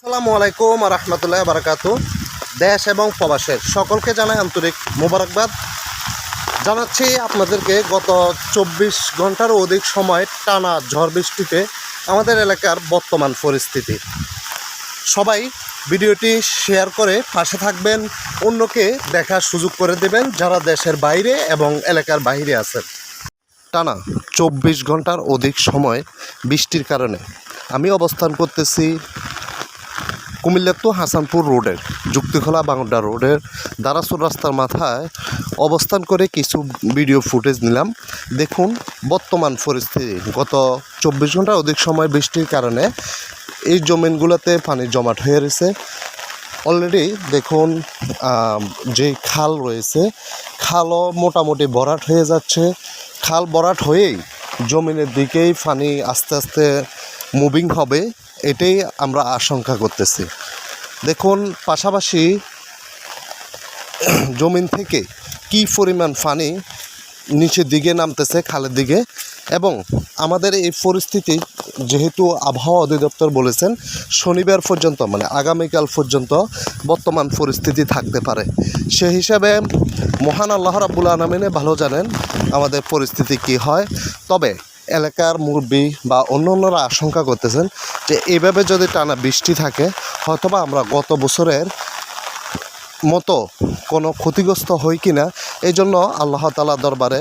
আসসালামু আলাইকুম রহমতুল্লাহ বারাকাতু। দেশ এবং প্রবাসের সকলকে জানাই আন্তরিক মোবারকবাদ জানাচ্ছি। আপনাদেরকে গত 24 ঘন্টারও অধিক সময় টানা ঝড় বৃষ্টিতে আমাদের এলাকার বর্তমান পরিস্থিতি। সবাই ভিডিওটি শেয়ার করে পাশে থাকবেন, অন্যকে দেখার সুযোগ করে দেবেন যারা দেশের বাইরে এবং এলাকার বাইরে আছেন। টানা 24 ঘন্টার অধিক সময় বৃষ্টির কারণে আমি অবস্থান করতেছি কুমিল্লা টু হাসানপুর রোডের যুক্তিখোলা বাংলা রোডের দারাসুর রাস্তার মাথায় অবস্থান করে কিছু ভিডিও ফুটেজ নিলাম। দেখুন বর্তমান পরিস্থিতি। গত 24 ঘন্টার অধিক সময় বৃষ্টির কারণে এই জমিনগুলোতে পানি জমাট হয়ে রয়েছে। অলরেডি দেখুন যে খাল রয়েছে, খালও মোটামুটি ভরাট হয়ে যাচ্ছে। খাল ভরাট হয়েই জমিনের দিকেই পানি আস্তে আস্তে মুভিং হবে, এটাই আমরা আশঙ্কা করতেছি। দেখুন পাশাপাশি জমিন থেকে কি পরিমাণ পানি নিচের দিকে নামতেছে খালের দিকে, এবং আমাদের এই পরিস্থিতি যেহেতু আবহাওয়া অধিদপ্তর বলেছেন শনিবার পর্যন্ত মানে আগামীকাল পর্যন্ত বর্তমান পরিস্থিতি থাকতে পারে। সে হিসাবে মহান আল্লাহ রাব্বুল আলামিনে ভালো জানেন আমাদের পরিস্থিতি কি হয়। তবে এলাকার মুরব্বি বা অন্যান্যরা আশঙ্কা করতেছেন যে এইভাবে যদি টানা বৃষ্টি থাকে হয়তোবা আমরা গত বছরের মতো কোনো ক্ষতিগ্রস্ত হই কি না। এই জন্য আল্লাহ তাআলার দরবারে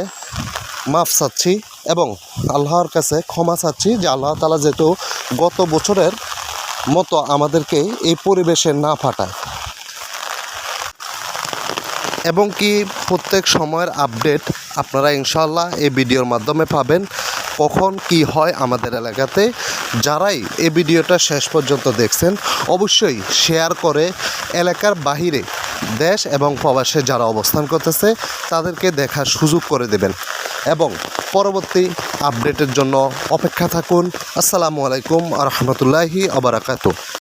মাফ চাচ্ছি এবং আল্লাহর কাছে ক্ষমা চাচ্ছি যে আল্লাহ তাআলা যেহেতু গত বছরের মতো আমাদেরকে এই পরিবেশে না পাঠায়, এবং কি প্রত্যেক সময়ের আপডেট আপনারা ইনশাআল্লাহ এই ভিডিওর মাধ্যমে পাবেন কখন কি হয় আমাদের এলাকাতে। যারাই এই ভিডিওটা শেষ পর্যন্ত দেখছেন অবশ্যই শেয়ার করে এলাকার বাহিরে দেশ এবং প্রবাসে যারা অবস্থান করতেছে তাদেরকে দেখার সুযোগ করে দেবেন এবং পরবর্তী আপডেটের জন্য অপেক্ষা থাকুন। আসসালামু আলাইকুম রহমতুল্লাহি ওয়া বারাকাতুহু।